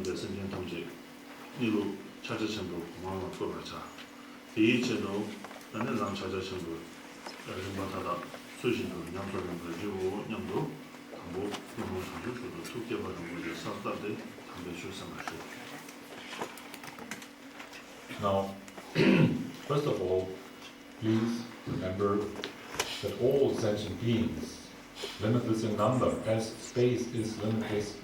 게 생긴 통제 이로 차저 전부 마음을 풀어자 이 제도 나는 랑 차저 전부 얼마다다 수신도 냠소는 가지고 냠도 당고 너무 자주도 투게 받은 거를 사다데 담배 출산하죠. Now, first of all, please remember that all sentient beings, limitless in number, as space is limitless,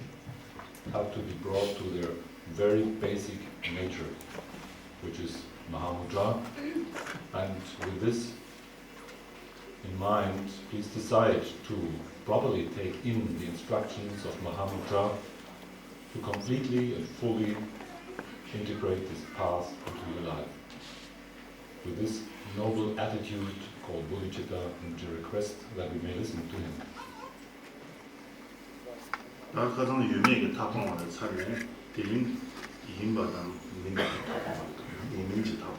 have to be brought to their very basic nature, which is Mahamudra. And with this in mind, please decide to properly take in the instructions of Mahamudra to completely and fully integrate this path into your life. With this noble attitude called Bodhicitta, and to request that we may listen to him. 가장 유명하게 타방하는 차례는 대인 이인바당 민지 타방하다. 이민지 타방.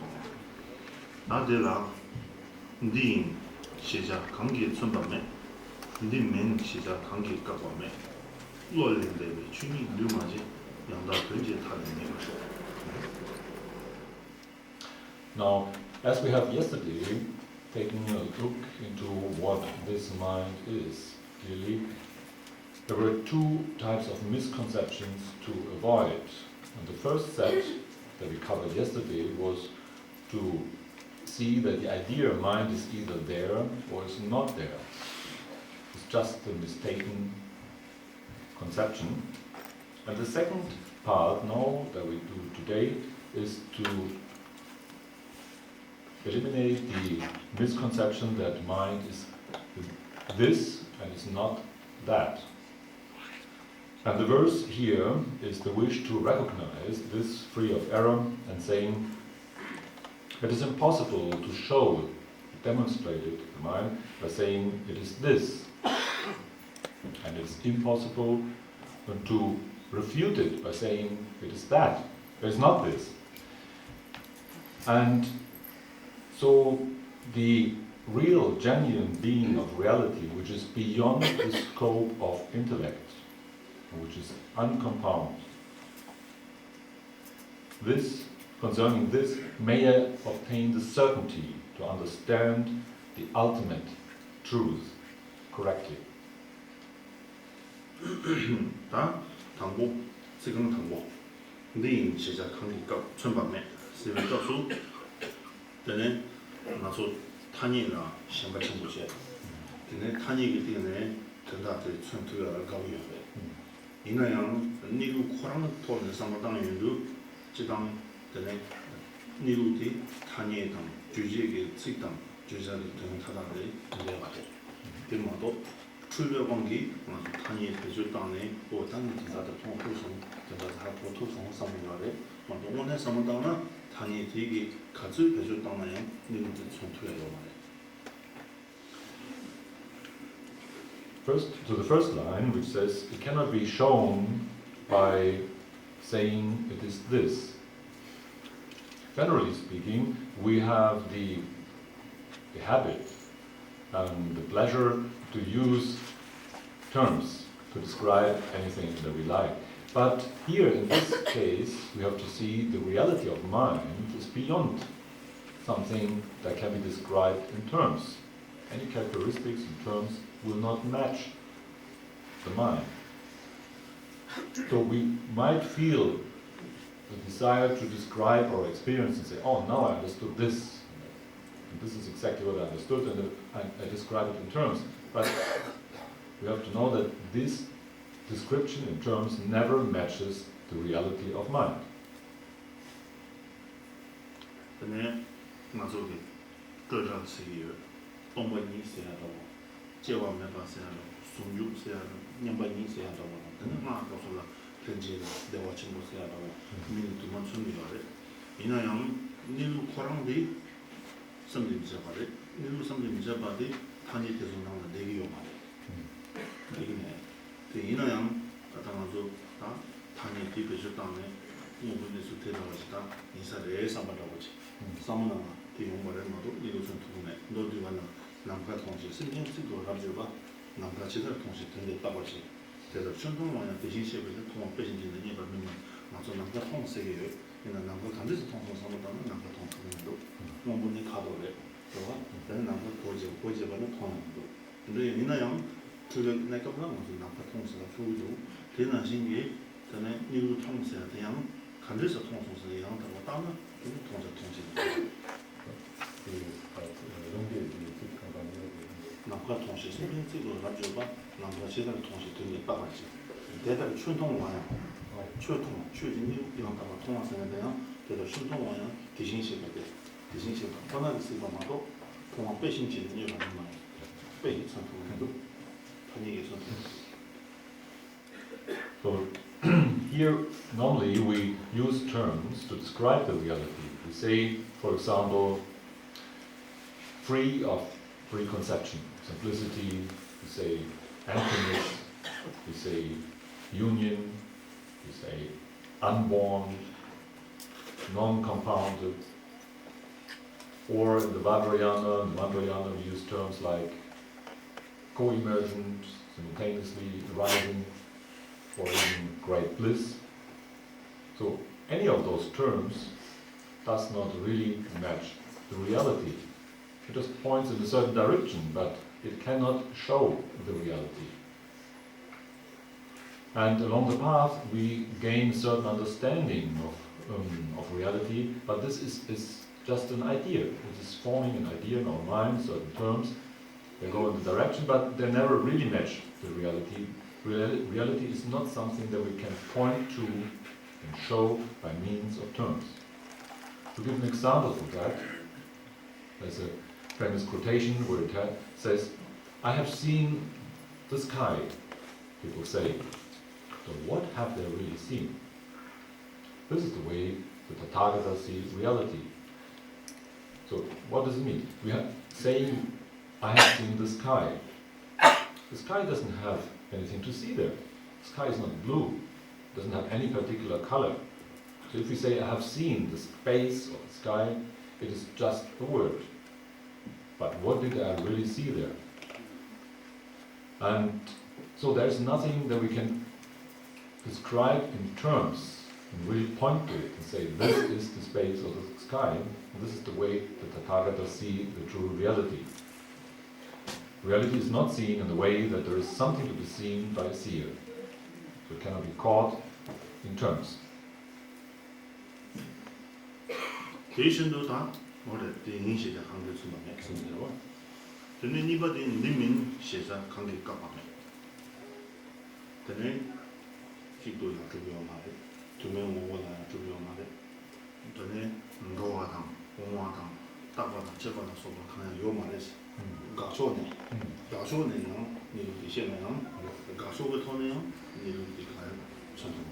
나들라 니 시작 관계 전반에 니민 시작 관계 각범에 로렌데의 주니 류마지 양다 근제 타는 거죠. Now, as we have yesterday taken a look into what this mind is, clearly, there were two types of misconceptions to avoid. And the first set that we covered yesterday was to see that the idea of mind is either there or is not there. It's just a mistaken conception. And the second part now that we do today is to eliminate the misconception that mind is this and is not that. And the verse here is the wish to recognize this free of error and saying it is impossible to show, demonstrate it, the mind, by saying it is this. And it's impossible to refute it by saying it is that. It is not this. And so the real, genuine being of reality, which is beyond the scope of intellect, which is uncompound, this, concerning this, may obtain the certainty to understand the ultimate truth correctly. 당고, 지금 당고. 네 시작 관계가 전반에 세번告诉 때는 나서 탄이나 시험을 청구제. 때는 탄이기 때문에 전다들 천투가 가고요. 이나양 니루 코랑 토는 상당히도 지당 때는 니루디 탄이에 당 주지에게 직당 주자를 등 타다를 내려가죠. 그마도 출력 관계 탄이에 대주 땅에 보단 기사들 통호성 전다 보통 상상을 먼저 오늘 상담은 탄이 되게 가질 대주 땅에 니루디 천투예요. First, to the first line, which says, it cannot be shown by saying it is this. Generally speaking, we have the habit and the pleasure to use terms to describe anything that we like. But here, in this case, we have to see the reality of mind is beyond something that can be described in terms. Any characteristics in terms will not match the mind. So we might feel the desire to describe our experience and say, oh, now I understood this. And this is exactly what I understood, and I describe it in terms. But we have to know that this description in terms never matches the reality of mind. 남과 동시 신경 쓰고 가지고 남과 지들 동시 된데 따버지. 그래서 춘동만에 대신 시에서 통합 배신진이 받는 막 가서 남가 통세계요. 이나 남가 간데서 통성 삼았다는 남가 통성도 뭐문에 가도래. 그거 내가 남가 고지반은 통도. 근데 이나양 그 내가 보면 무슨 남가 통세가 주도 대난 신기 전에 이거 통세야 대양 간데서 통성서 양다고 따는 그 통자 통신. 남가 통신 신경 쓰고 가지고 봐. 남가 제대로 통신 되게 빠르지. 대답이 출동 와요. 출통, 출진이 이런다고 통화성에 대한 대답 출동 와요. 대신시가 돼. 대신시가 편하게 쓰고만도 통화 빼신지는 이유가 많아요. 빼기 선택도 편하게 선택. So here normally we use terms to describe the reality. We say, for example, free of preconception, simplicity. We say emptiness. We say union. We say unborn, non-compounded. Or in the Vajrayana we use terms like co-emergent, simultaneously arising, or even great bliss. So any of those terms does not really match the reality. It just points in a certain direction, but it cannot show the reality. And along the path we gain a certain understanding of reality, but this is just an idea. It is forming an idea in our mind, certain terms. They go in the direction, but they never really match the reality. Reality is not something that we can point to and show by means of terms. To give an example for that, there's a famous quotation where it says, "I have seen the sky," people say. So what have they really seen? This is the way the Tathagata sees reality. So what does it mean? We are saying, "I have seen the sky." The sky doesn't have anything to see there. The sky is not blue. It doesn't have any particular color. So if we say, "I have seen the space of the sky," it is just a word. But what did I really see there? And so there's nothing that we can describe in terms and really point to it and say, this is the space of the sky, and this is the way the Tathagata see the true reality. Reality is not seen in the way that there is something to be seen by a seer. So it cannot be caught in terms. 대신도 다 뭐래 대인시자 관계 수만에 생겨와. 저는 이번에 님민 시자 관계 까방에. 저는 기도야 주변마에 두명 오거나 주변마에. 저는 노화당, 공화당, 따바당, 제바당 소바 그냥 요 말에서 가쇼네. 가쇼네요. 니 이제는 가쇼가 통해요. 니 이렇게 가요. 선생님.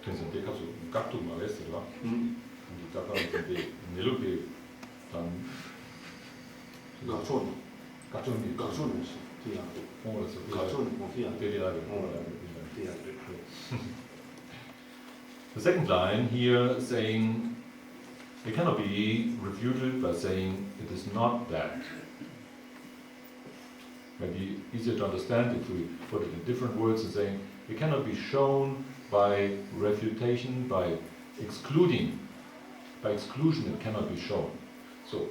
그래서 내가 좀 깍두 말했어요. 잠깐 근데 내려게 단 가쇼네. 깍두는 가쇼네. 뒤야. 그래서 가쇼는 뭐 뒤야. 대리하게. 뒤야. The second line here saying it cannot be refuted by saying it is not that. Maybe easier to understand if we put it in different words and saying it cannot be shown by refutation, by excluding. By exclusion it cannot be shown. So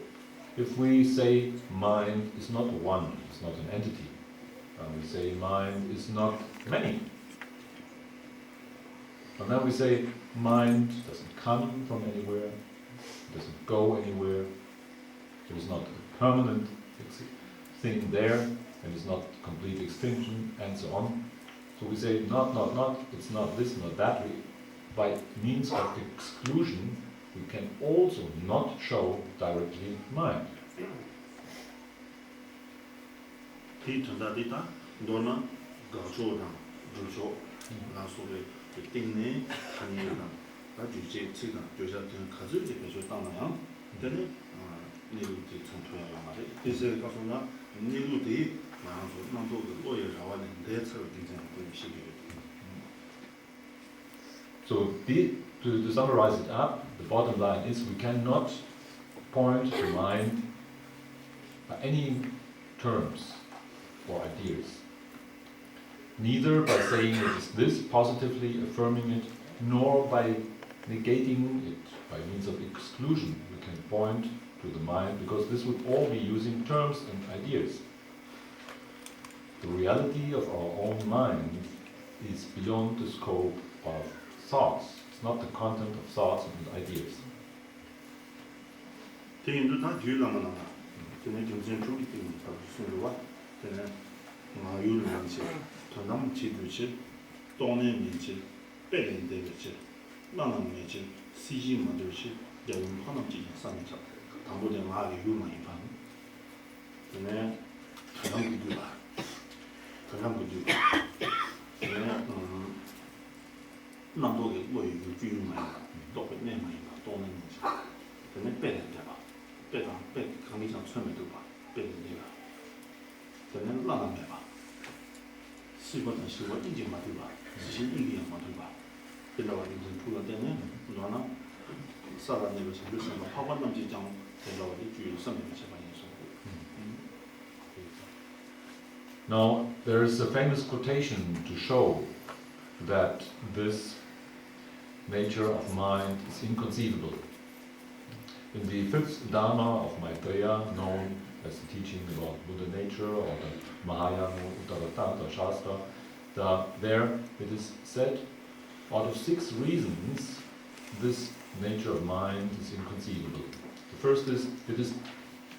if we say mind is not one, it's not an entity, and we say mind is not many, and then we say mind doesn't come from anywhere, it doesn't go anywhere, it is not a permanent thing there, and it's not complete extinction, and so on. So we say not, it's not this, not that. By means of exclusion, we can also not show directly mind. 뒤전다디다 너나 가쇼랑 주쇼 나소의 띵네 한이랑 가주제 지가 조사된 가지고 배조 땅나요. 근데 니루디 전투야 말이 이제 가서나 니루디 나서 남도 오해 자원의 대처를 굉장히 시기를. So to summarize it up, the bottom line is we cannot point to mind by any terms or ideas. neither by saying it is this, positively affirming it, nor by negating it by means of exclusion. We can point to the mind, because this would all be using terms and ideas. The reality of our own mind is beyond the scope of thoughts. It's not the content of thoughts and ideas. 대인도 다 뒤라면 저는 경쟁 쪽이 되는 거 순로와 저는 마유를 만지 더 남지듯이 돈의 민지 배련되는 지 나는 민지 CG 만들지 여러 하나씩 상에서 당보된 마의 유만이 반 저는 그냥 저는 남도의 뭐 유주만 또 매만 돈의 민지 저는 배련되다 배 강의장 처음에도 봐 배련되다 저는 나는 봐 시보다 시보 인증 맞을 봐 시신 인기양 맞을 봐 그러다 인증 투가 되면 너나 사람들이 생각해서 학원 남지장 되다가 주요 선배를 제반해서. Now there is a famous quotation to show that this nature of mind is inconceivable. In the fifth Dharma of Maitreya, known as the teaching about Buddha nature or the Mahayana Uttara Shastra, there it is said, out of 6 reasons, this nature of mind is inconceivable. The first is, it is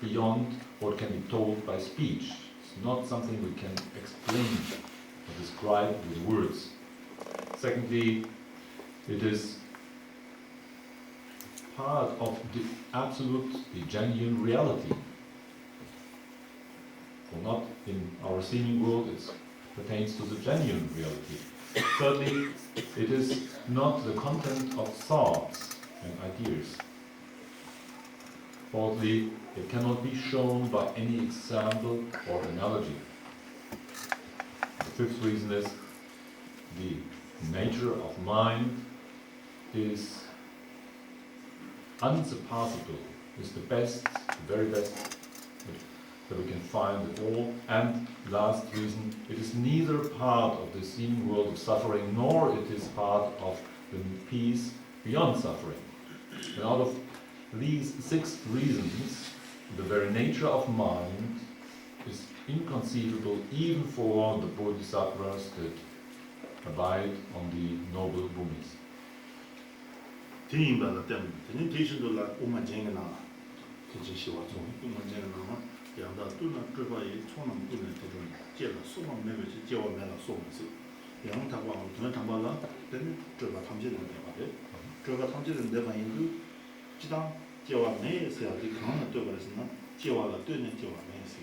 beyond what can be told by speech. It's not something we can explain or describe with words. Secondly, it is part of the absolute, the genuine reality. Well, not in our seeming world, it pertains to the genuine reality. Thirdly, it is not the content of thoughts and ideas. Fourthly, it cannot be shown by any example or analogy. The fifth reason is the nature of mind is unsurpassable, is the best, the very best that we can find at all. And last reason, it is neither part of the seeming world of suffering, nor it is part of the peace beyond suffering. And out of these 6 reasons, the very nature of mind is inconceivable even for the Bodhisattvas that abide on the noble bhumis. 대인바다 때문에 저는 대신도라 오만쟁이나 그치 시와죠 오만쟁이나 양다 또나 그거에 총은 분을 대중 제가 소만 매매지 제와 매라 소면서 양다과 저는 담발라 되는 저가 탐지는 내가데 저가 탐지는 내가 인도 지당 제와 매에서야 이 강한 또 그래서나 제와가 되는 제와 매에서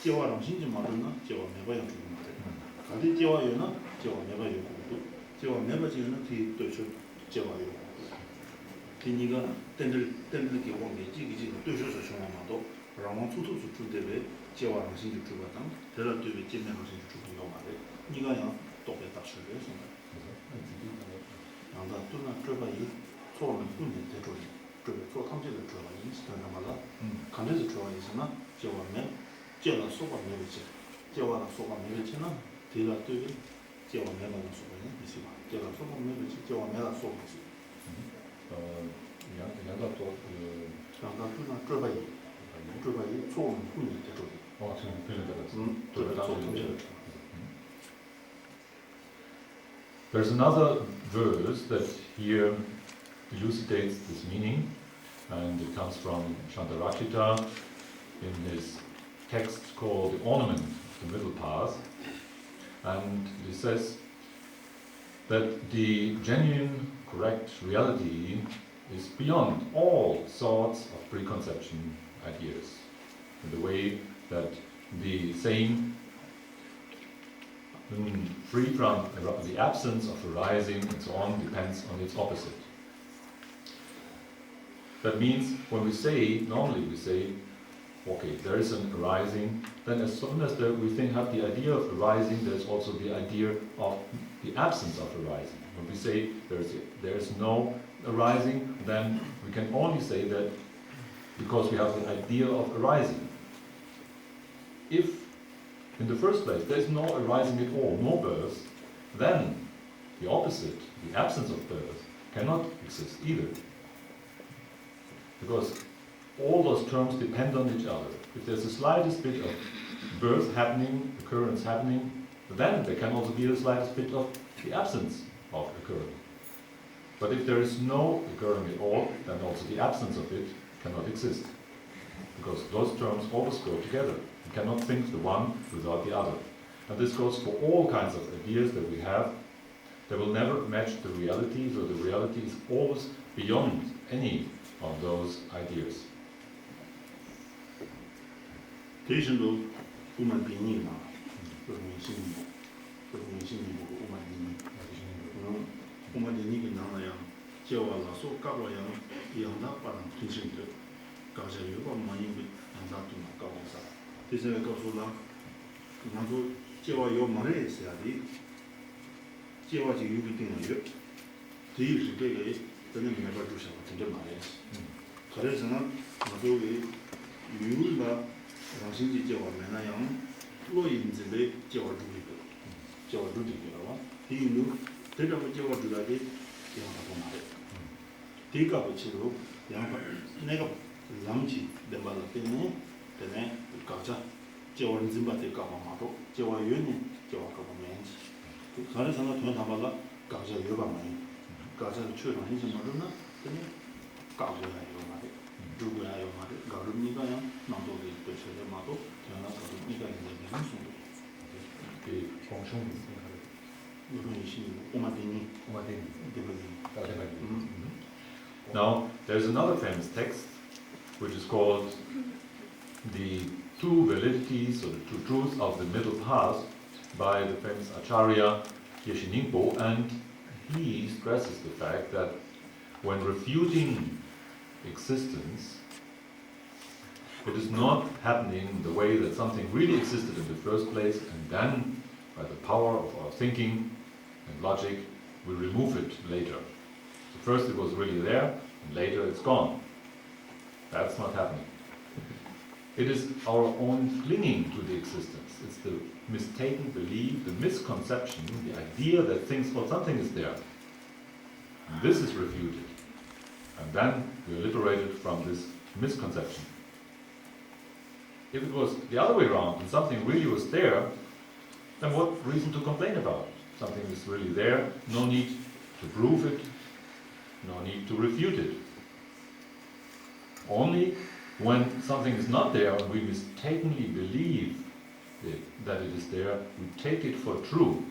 제와랑 신지 말았나 제와 매봐야 주는 말에 가디 제와요나 제와 매봐요 고도 제와 매봐지는 뒤 또저 제와요 니가 땡들게 원게 지기지对手是 熊妈妈都 让我 투투수 주대에 제와랑 신주 주거든 대라 되게 진행하는 신주 주고 말에 니가 야 똑에 다치려 생각 양다 또나 저거이 소는 분이 되죠 저 탐지를 줘라 인스턴 말라 간데서 줘야 있으나 제와면 제가 소가 매지 제와랑 소가 매지나 대라 되게 제와 매는 소가 있지 제가 소가 매지 제와 매라 소가 있지 양다 또 양다 또나 저거이 소는 분이 되죠 지금 표현되었어. There's another verse that here elucidates this meaning, and it comes from Shantarakshita in his text called The Ornament of the Middle Path, and it says that the genuine, correct reality is beyond all sorts of preconception ideas, in the way that the saying free from the absence of arising and so on depends on its opposite. That means when we say, normally we say, okay, there is an arising, then as soon as we have the idea of arising, there's also the idea of the absence of arising. When we say there is no arising, then we can only say that because we have the idea of arising. If in the first place, there is no arising at all, no birth, then the opposite, the absence of birth, cannot exist either. Because all those terms depend on each other. If there's the slightest bit of birth happening, occurrence happening, then there can also be the slightest bit of the absence of occurring. But if there is no occurring at all, then also the absence of it cannot exist. Because those terms always go together. You cannot think the one without the other. And this goes for all kinds of ideas that we have. They will never match the reality, so the reality is always beyond any of those ideas. Now, there's another famous text which is called The Two Validities or the Two Truths of the Middle Path by the famous Acharya Yeshe Nyingpo, and he stresses the fact that when refuting existence, it is not happening the way that something really existed in the first place, and then, by the power of our thinking and logic, we remove it later. So first it was really there, and later it's gone. That's not happening. It is our own clinging to the existence. It's the mistaken belief, the misconception, the idea that something is there. And this is refuted. And then we are liberated from this misconception. If it was the other way around, and something really was there, then what reason to complain about? Something is really there, no need to prove it, no need to refute it. Only when something is not there and we mistakenly believe that it is there, we take it for true.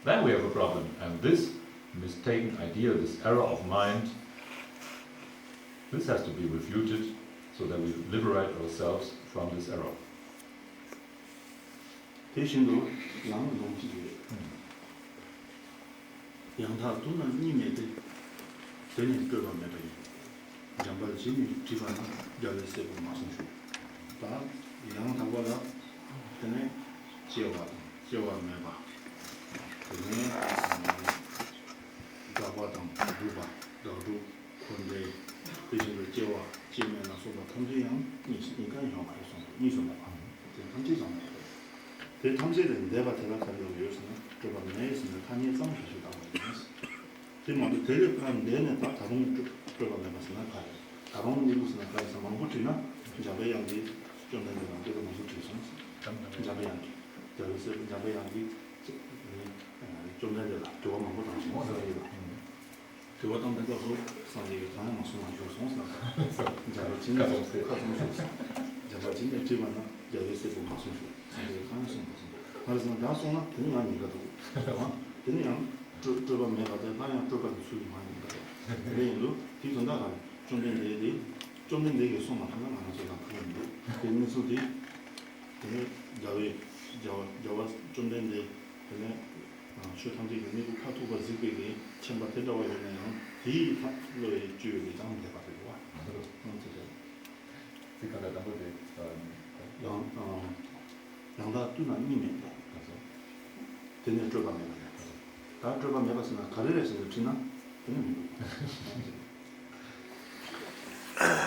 Then we have a problem. And this mistaken idea, this error of mind, this has to be refuted so that we liberate ourselves from this error.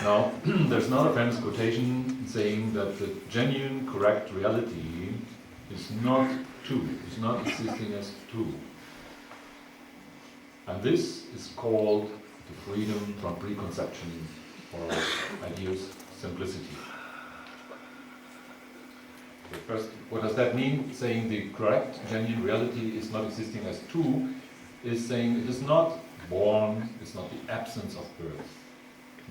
Now, there's another famous quotation saying that the genuine, correct reality is not two, is not existing as two. And this is called the freedom from preconception or ideas simplicity. Okay, first, what does that mean? Saying the correct, genuine reality is not existing as two is saying it is not born, it's not the absence of birth,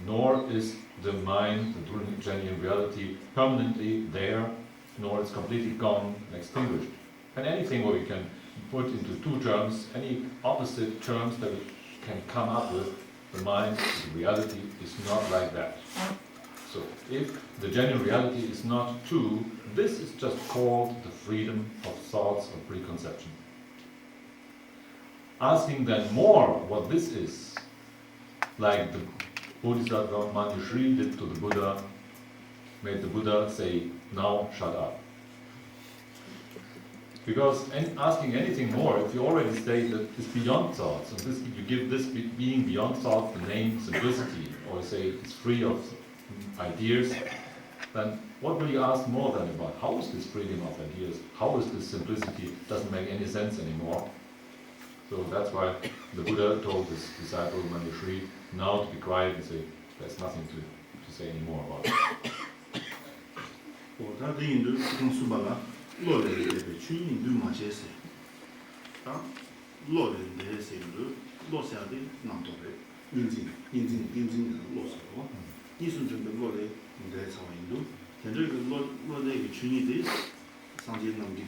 nor is the mind, the genuine reality, permanently there, nor it's completely gone and extinguished. And anything what we can put into two terms, any opposite terms that we can come up with, the mind, the reality is not like that. So if the genuine reality is not two, this is just called the freedom of thoughts or preconception. Asking then more what this is, like the Bodhicitta Manjushri did to the Buddha, made the Buddha say, now shut up. Because asking anything more, if you already state that it's beyond thoughts, and this, you give this being beyond thought the name simplicity, or say it's free of ideas, then what will you ask more than about? How is this freedom of ideas? How is this simplicity? It doesn't make any sense anymore. So that's why the Buddha told his disciple Manjushri now to be quiet and say, there's nothing to say anymore about it. Sangye Nyenpa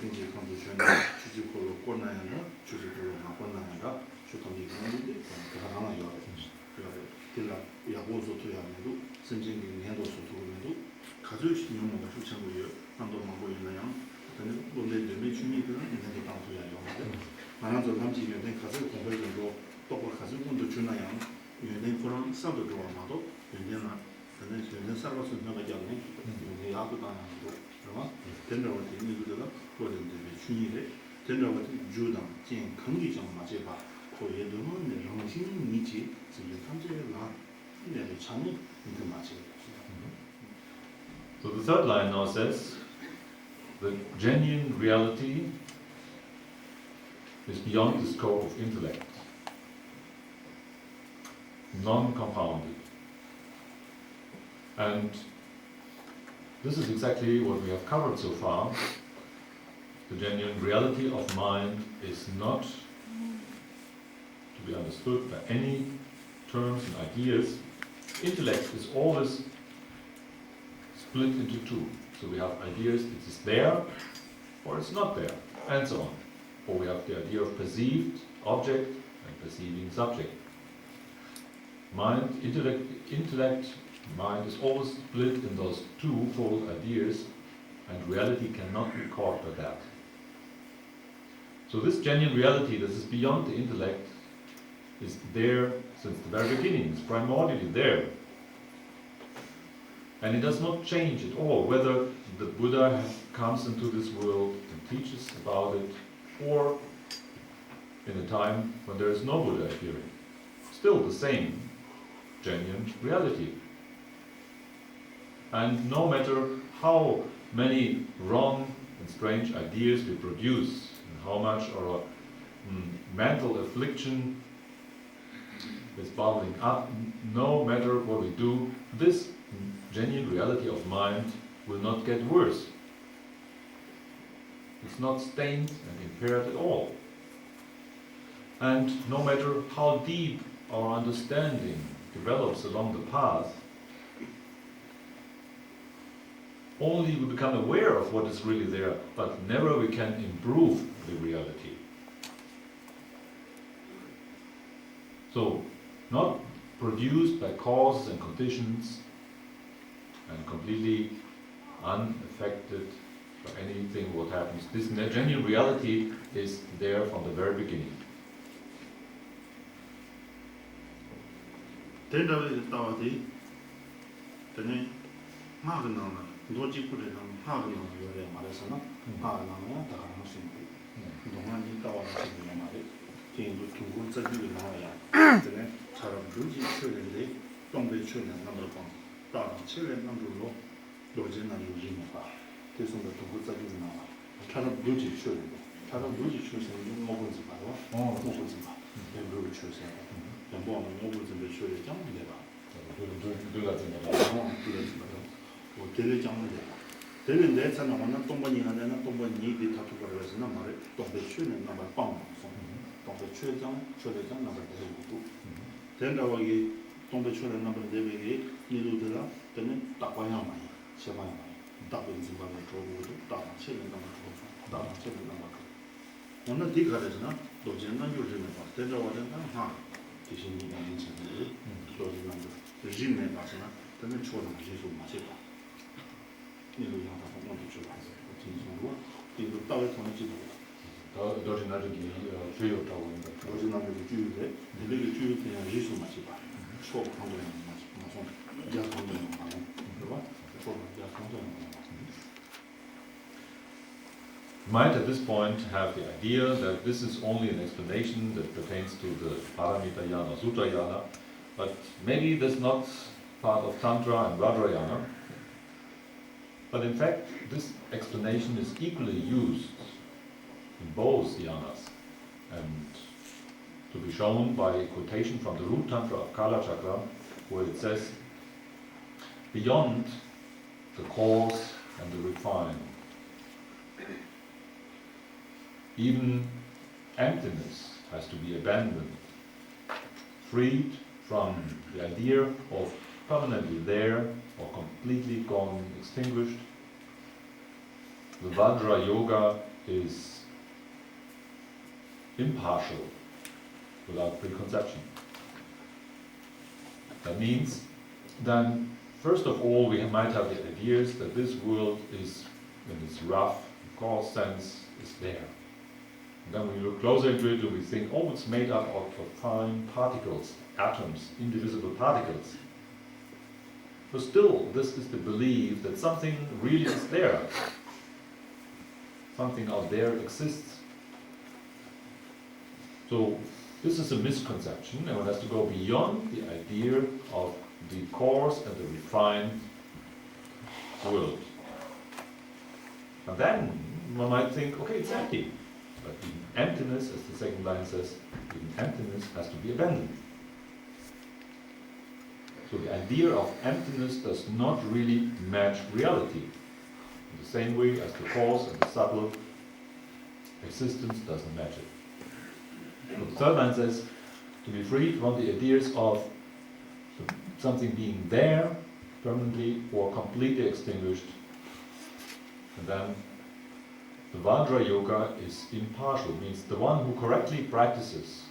So the third line now says, the genuine reality is beyond the scope of intellect, non-compounded. And this is exactly what we have covered so far. The genuine reality of mind is not to be understood by any terms and ideas. Intellect is always split into two. So we have ideas, it is there or it's not there, and so on. Or we have the idea of perceived object and perceiving subject. Mind, intellect, mind is always split in those twofold ideas, and reality cannot be caught by that. So this genuine reality that is beyond the intellect is there since the very beginning, it's primordially there. And it does not change at all, whether the Buddha comes into this world and teaches about it, or in a time when there is no Buddha appearing. Still the same genuine reality. And no matter how many wrong and strange ideas we produce, and how much our mental affliction is bubbling up, no matter what we do, this genuine reality of mind will not get worse. It's not stained and impaired at all. And no matter how deep our understanding develops along the path, only we become aware of what is really there, but never we can improve the reality. So, not produced by causes and conditions, and completely unaffected by anything what happens. This genuine reality is there from the very beginning. 동北去年那么帮，大了去年那么多，罗金那有人没吧？这送的都不在就那了，他那不几去了，他那不几去是我不知道吧？我不知道，也不是去噻，要不我不准备去了讲的吧？都在这里。我这个讲的。这个在咱那我那东北人呢，那东北人给他出过来是那么的，东北去年那么帮忙送，东北去讲那么的无度，现在我给东北去年那么这边给一路的了，等于大关样嘛，小关样嘛，大本子把它做无度，大去年那么做，大去年那么做，我那第个的是呢，都是那就是那个，现在我在那哈，就是你年轻人，都是那个人呢，那是呢，等于出了技术嘛，是吧？你都让他我都知道，听说过，这个大概同记录。都是拿这个只有照顾的，都是拿这个居住的，你这个居住这样人数嘛是吧？说不上的嘛送，家常的嘛是吧？说家常的嘛。Might at this point have the idea that this is only an explanation that pertains to the Paramita-yana, Sutra-yana, but maybe that's not part of Tantra and Vajrayana. But in fact, this explanation is equally used in both yanas, and to be shown by a quotation from the root tantra of Kala Chakra, where it says, beyond the coarse and the refined, even emptiness has to be abandoned, freed from the idea of permanently there or completely gone, extinguished. The Vajra Yoga is impartial, without preconception. That means, then, first of all, we might have the ideas that this world is, in its rough, coarse sense, is there. And then when we look closer into it, we think, oh, it's made up of fine particles, atoms, indivisible particles. But still, this is the belief that something really is there. Something out there exists. So this is a misconception, and one has to go beyond the idea of the coarse and the refined world. And then one might think, okay, it's empty. But even emptiness, as the second line says, even emptiness has to be abandoned. So the idea of emptiness does not really match reality. In the same way as the coarse and the subtle existence doesn't match it. So the third line says, to be freed from the ideas of something being there permanently or completely extinguished. And then the Vajra Yoga is impartial, means the one who correctly practices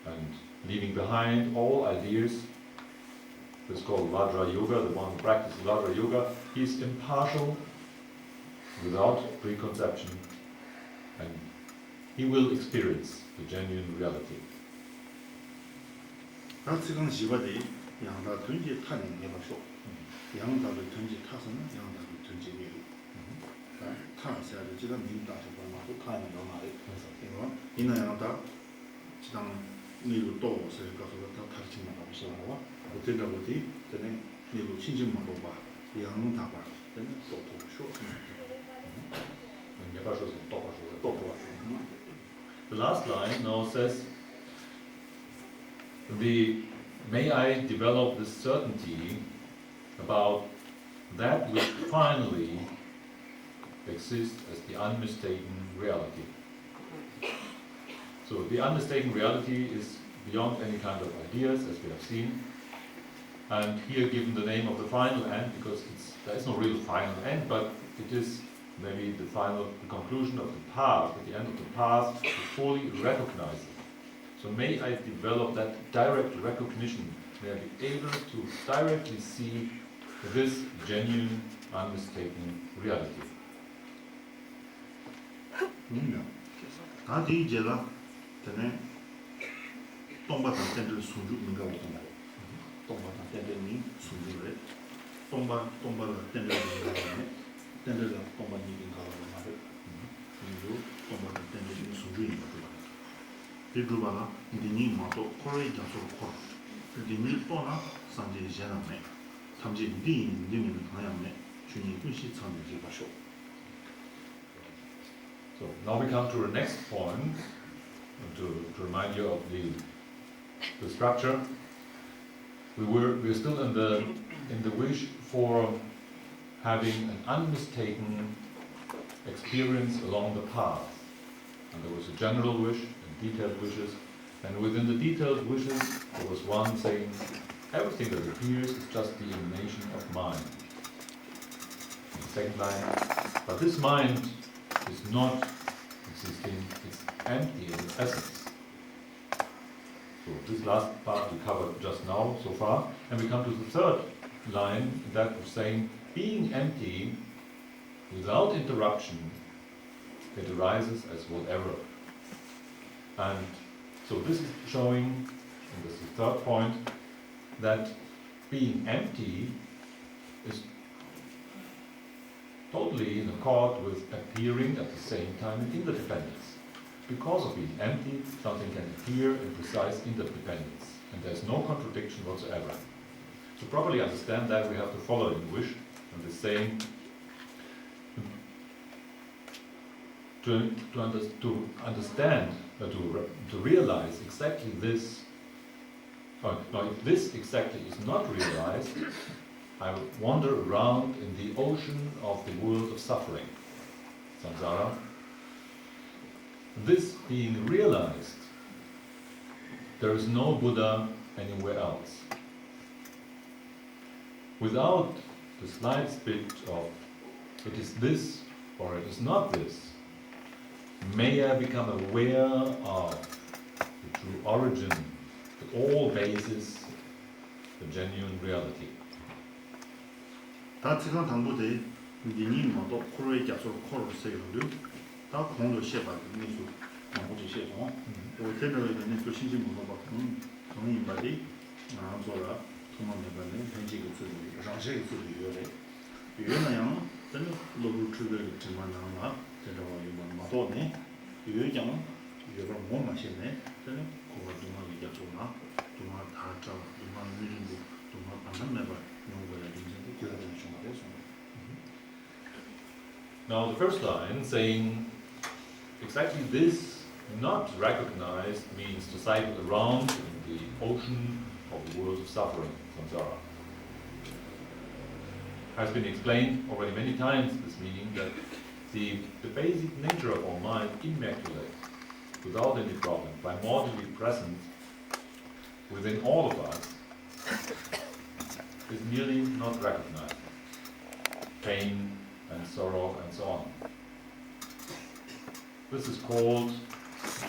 and leaving behind all ideas. It's called Vajra Yoga, the one who practices Vajra Yoga, he is impartial without preconception, and he will experience the genuine reality. 지금 집어디 양다 던지 타는 게 맞죠. 양다를 던지 타서는 양다를 던지 미루. 타서야 지금 민다서 뭐라고 타는 거 말이. 이거 이나 양다 지당 미루 또 오세요. 가서 다 타치만 하고 싶어요. 어떻게 어디 전에 미루 친진만 봐. 양다 봐. 전에 또 쇼. The last line now says, may I develop this certainty about that which finally exists as the unmistaken reality. So the unmistaken reality is beyond any kind of ideas, as we have seen, and here given the name of the final end, because there is no real final end, but it is maybe the conclusion of the path, at the end of the path, to fully recognize it. So may I develop that direct recognition, may I be able to directly see this genuine, unmistaken reality. 다디 제가 전에 동바탄 텐들 순주 민가 오던가. 동바탄 텐들니 순주래. 동바를 텐들 민가 오네. 텐들가 동바니 민가 오네. 그리고 동바를 텐들니 순주인 거죠. 비두바가 니니 마도 코레이 자소 코. 리니 또나 상제 제나메 탐지 리 리니 방향메 주니 군시 참지 가쇼. So now we come to the next point, to remind you of the structure. We're still in the wish for having an unmistaken experience along the path. And there was a general wish and detailed wishes. And within the detailed wishes, there was one saying, everything that appears is just the emanation of mind. And the second line, but this mind is not existing, it's empty in its essence. So this last part we covered just now, so far. And we come to the third line, that of saying, being empty, without interruption, it arises as whatever. And so this is showing, and this is the third point, that being empty is totally in accord with appearing at the same time in interdependence. Because of being empty, something can appear in precise interdependence, and there's no contradiction whatsoever. To properly understand that, we have to follow in wish, and the saying, to understand, to realize exactly this, if this exactly is not realized, I wander around in the ocean of the world of suffering, samsara. This being realized, there is no Buddha anywhere else. Without the slightest bit of it is this or it is not this, may I become aware of the true origin, the all basis, the genuine reality. 다 지금 당부대 리니 뭐도 코로에假说 코로 세요도 다 공도 셰바 니수 공도 셰죠. 또 테너는 또 신신 뭐도 같은 정인 바디 나서라 도망내는 현지의 수준이 장세의 수준이래. 유연한 저는 로브 추를 정말 나와 제가 이번 마도네 유연장 유연을 못 마시네. 저는 그거 정말 이겨줘나 정말 다 잡아 정말 느리고 정말 반만 내봐 용거에 인생이 그러는 중간에 Now the first line saying exactly this not recognized means to cycle around in the ocean of the world of suffering, samsara. Has been explained already many times, this meaning that the basic nature of our mind, immaculate, without any problem, primordially present within all of us, is merely not recognized. Pain and sorrow and so on. This is called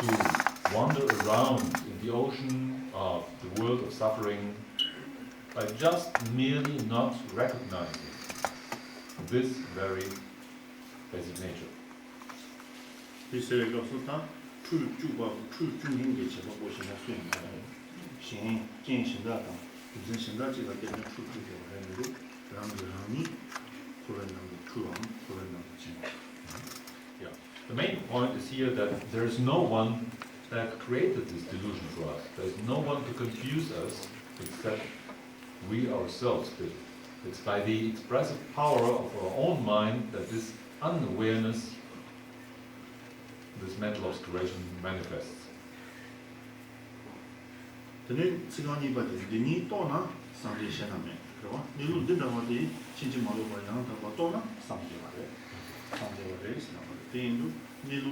to wander around in the ocean of the world of suffering by just merely not recognizing this very basic nature. This is also true 중인 게 제가 보시면 수행하는 신 진신다 무슨 신다지가 되는 true 그런 Yeah. The main point is here that there is no one that created this delusion for us. There is no one to confuse us except we ourselves did. It's by the expressive power of our own mind that this unawareness, this mental obscuration manifests. 저는 시간이 받을 리니 또나 상대 시험에 그거 니로 된다고지 진짜 말로 봐야 한다고 또나 상대와래 시험을 대인도 니로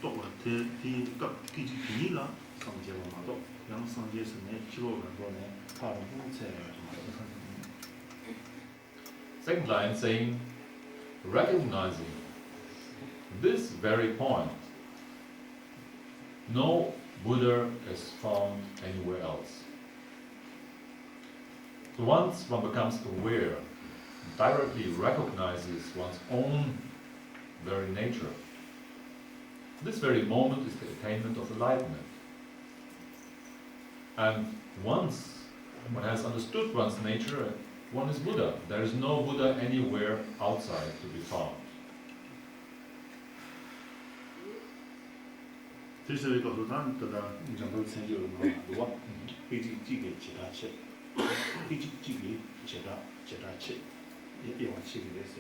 또가 대가 기지니라 상대와도 양 상대에서는 기로가 거네 다른 문제를 Second line saying, recognizing this very point, no Buddha is found anywhere else. So once one becomes aware, directly recognizes one's own very nature, this very moment is the attainment of enlightenment. And once one has understood one's nature, one is Buddha. There is no Buddha anywhere outside to be found. 这是一个说咱得到讲到成就了嘛，对吧？毕竟几个其他吃，毕竟几个其他吃，也往吃的是。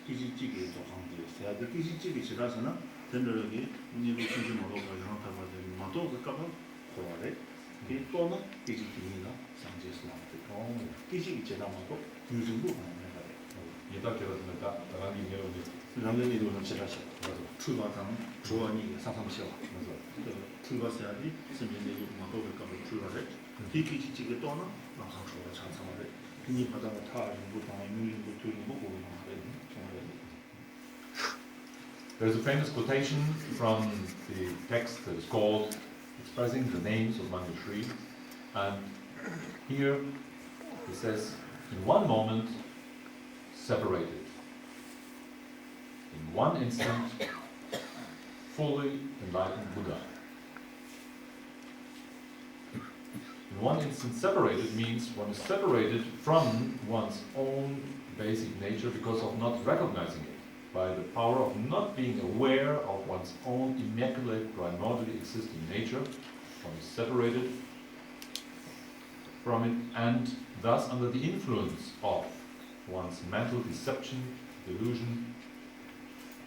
毕竟几个做行业，是啊，毕竟几个其他是呢，真的个你不亲戚毛多个，然后他把这毛多个搞到回来，给多呢，毕竟第一呢，上街是哪的？毕竟其他毛多，女生不可能那个的。也到这个什么大刚里面有的。两个你都能吃得起，出发上主要你上不起了，这个出发下的身边的有毛多个搞到出发的，第几个多呢，马上出来尝尝的，你把那个他人不当，女人不对人不过的嘛的，从来的。There's a famous quotation from the text that is called Expressing the Names of Manjushri, and here it says, in one moment, separated. In one instant, fully enlightened Buddha. In one instant, separated means one is separated from one's own basic nature because of not recognizing it, by the power of not being aware of one's own immaculate, primordially existing nature. One is separated from it and thus under the influence of one's mental deception, delusion,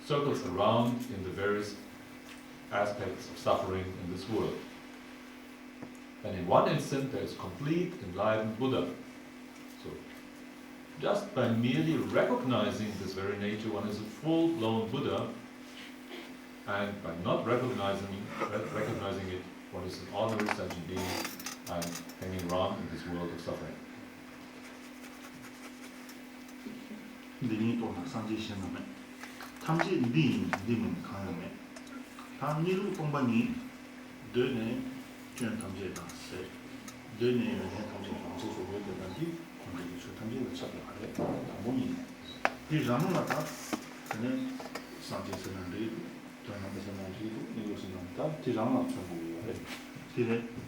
circles around in the various aspects of suffering in this world. And in one instant there is complete enlightened Buddha. So, just by merely recognizing this very nature, one is a full-blown Buddha, and by not recognizing it, one is an ordinary sentient being and hanging around in this world of suffering. 你多拿上这些了没？他们这你们看了没？他你如果把你对呢，就他们这当时，对呢，人家他们这当时所谓的当地，他们就说他们这个差不多的，他们你，你然后呢，他可能上这些人类，对那个什么这个那个什么，他这让了全部有的，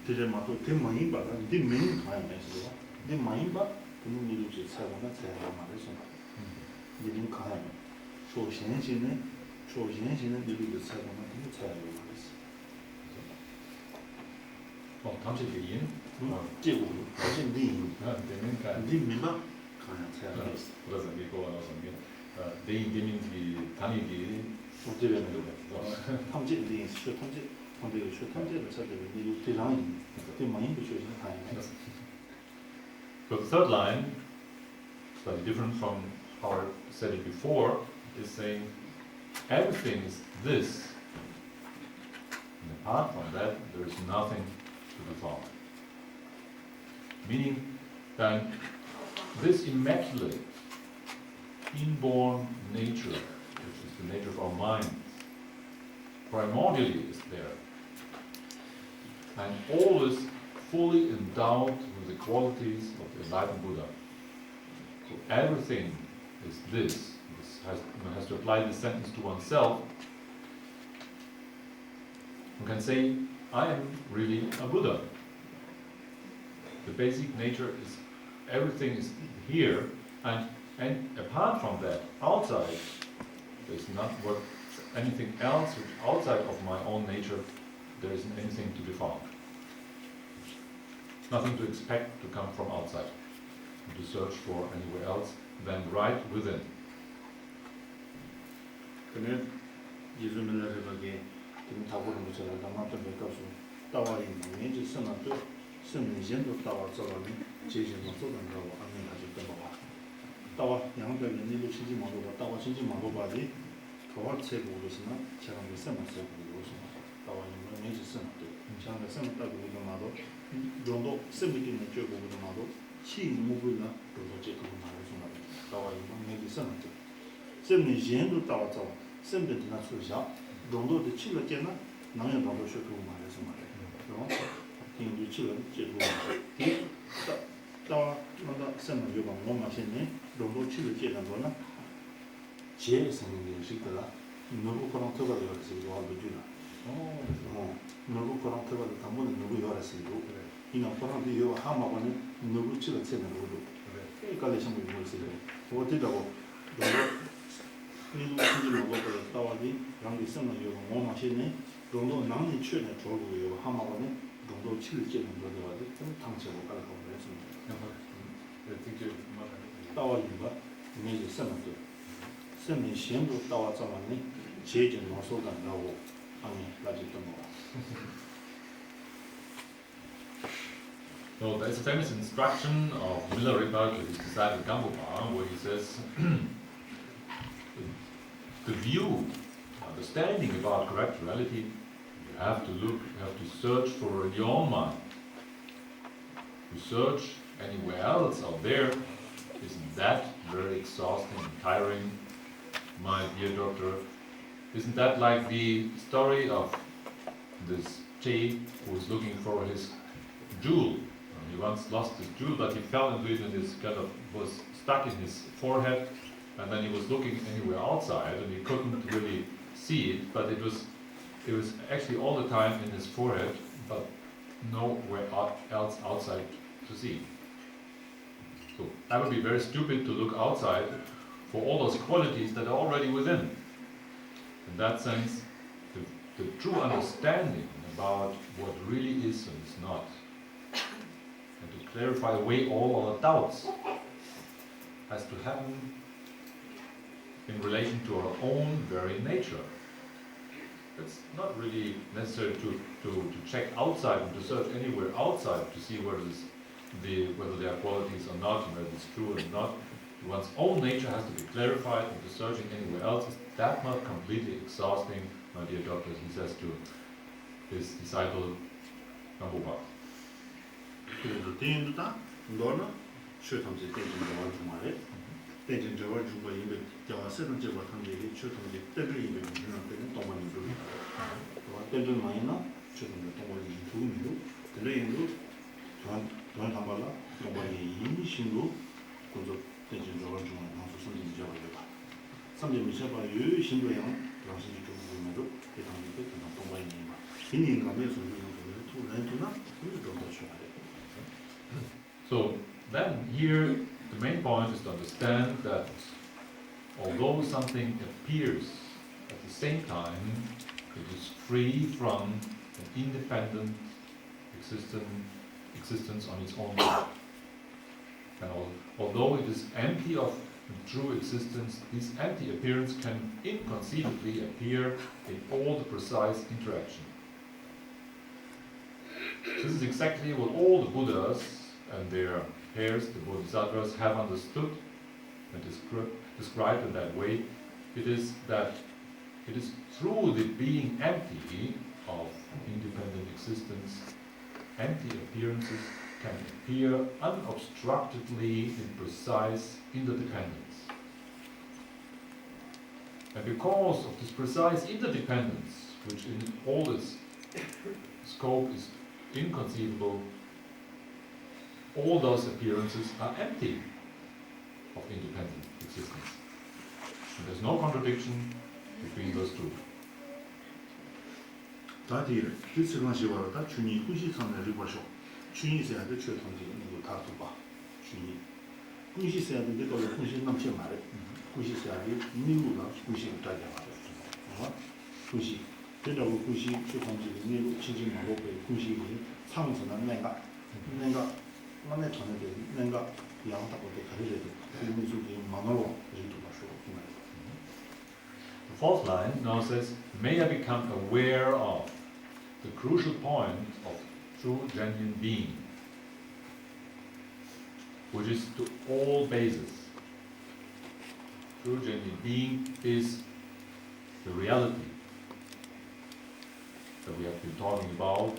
这嘛都这嘛一把的，你没看没是吧？你嘛一把，可能你就去采访那采访嘛的什么。 你能看没？首先现在你这个采访那怎么采访嘛的是？哦，他们是语音。这个好像你明白？看下采访。不知道怎么过了怎么样？电影给你他们给。我这边没有的，他们这里学他们这个学他们这个采这个你有对上音，对嘛音不学习看没？ So the third line, slightly different from how I said it before, is saying everything is this, and apart from that there is nothing to be found. Meaning that this immaculate, inborn nature, which is the nature of our mind, primordially is there, and all is fully endowed with the qualities of the enlightened Buddha. So everything is this. One has to apply this sentence to oneself. One can say, I am really a Buddha. The basic nature is everything is here, and apart from that, outside, there's not anything else which outside of my own nature, there isn't anything to be found. Nothing to expect to come from outside, and to search for anywhere else than right within. 可能艺术们来这个给们他不能出来，他们准备告诉大娃的年纪生了多，生明显都大娃找到你，这些嘛做到大娃，俺们还是等娃。大娃两个人你都亲戚忙多吧，大娃亲戚忙多吧的，大娃采购的是呢，前两个什么采购的是呢？大娃你们年纪生了多，前两个什么大购的嘛都，用到什么地方交购的嘛都，起目标呢，都是这个嘛的什么的，大娃你们年纪生了多，什么人都大娃找。 身边的那处下，用到的去了见呢，哪样当做学徒嘛还是什么的，是吧？因为去了接触嘛，到那个什么就讲我们现在用到去了见那个呢，接什么的是个啦，如果可能特别的是个话不对了，如果可能特别的他们如果要的是个，因为可能比如哈嘛个呢，如果去了见那个路，搞点什么东西的，我知道我，如果。 你如果亲戚忙过来，到外地，让你生了以后，我们现在 정도 남이 최대 조고요. 하마고는 정도 7개 정도 되어가지고 좀 당체고 깔고 그랬습니다. 따와준가 이미지 쓰는데 쓰는 시행도 따와자만이 제일 노소가 나오고 아니 라지도 뭐. So there's a famous instruction of Milarepa to his disciple Gampopa, where he says, the view, understanding about correct reality, you have to look, you have to search for in your own mind. You search anywhere else out there, isn't that very exhausting and tiring, my dear doctor? Isn't that like the story of this Che who was looking for his jewel? He once lost his jewel, but he fell into it and it kind of was stuck in his forehead, and then he was looking anywhere outside and he couldn't really see it, but it was actually all the time in his forehead, but nowhere else outside to see. So that would be very stupid to look outside for all those qualities that are already within. In that sense, the true understanding about what really is and is not, and to clarify away all our doubts, has to happen in relation to our own very nature. It's not really necessary to check outside and to search anywhere outside to see whether there are qualities or not, and whether it's true or not. One's own nature has to be clarified, and to searching anywhere else is that not completely exhausting, my dear doctors, he says to his disciple Gampopa. 그래서 대인도다 너는 최탐지 대인도 말해. 대인 저걸 주고 이제 제가 세는 제가 탐지 최탐지 때를 이제 주는 때는 동안이 들어. 또 때를 많이 나 최탐지 동안이 두미로 들레인도 전 담발라 동안이 인신도 그저 대인 저걸 주는 방수 선진 제가 해봐. 삼제 미셔봐 유신도양 당신이 좀 보면도 대탐지 때 동안이 막 인인감에서 So then here the main point is to understand that although something appears at the same time, it is free from an independent existence on its own. And although it is empty of true existence, this empty appearance can inconceivably appear in all the precise interaction. This is exactly what all the Buddhas and their heirs, the Bodhisattvas, have understood and described in that way. It is that it is through the being empty of independent existence, empty appearances can appear unobstructedly in precise interdependence. And because of this precise interdependence, which in all its scope is inconceivable, all those appearances are empty of independent existence. And there's no contradiction between those two. 다들 뜻을 하시와라 주니 후시선을 리버쇼 주니세야도 최통지는 다 두바 주니 후시세야도 내가 후시 남체 말해 후시세야도 니루나 후시를 따져 말해 후시 그래도 후시 최통지는 니루 지진 말고 후시 상선은 내가 만에 전에 내가 양다고 가르쳐도 그 무속이 만으로 이렇게 봐서 The fourth line now says, may I become aware of the crucial point of true genuine being, which is to all bases. True genuine being is the reality that we have been talking about,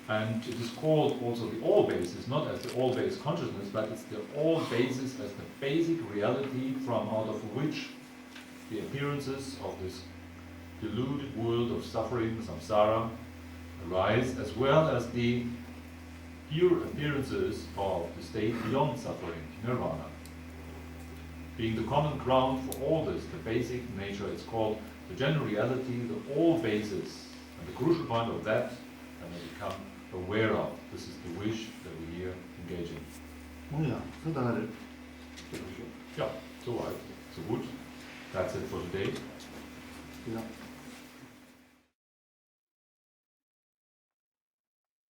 and it is called also the all basis, not as the all base consciousness, but it's the all basis as the basic reality from out of which the appearances of this deluded world of suffering, samsara, arise, as well as the pure appearances of the state beyond suffering, nirvana. Being the common ground for all this, the basic nature, it's called the general reality, the all basis, and the crucial point of that, and they become aware of. This is the wish that we here engage in. 뭐야, 서다를 Ja, soweit, so gut. That's it for today. Ja.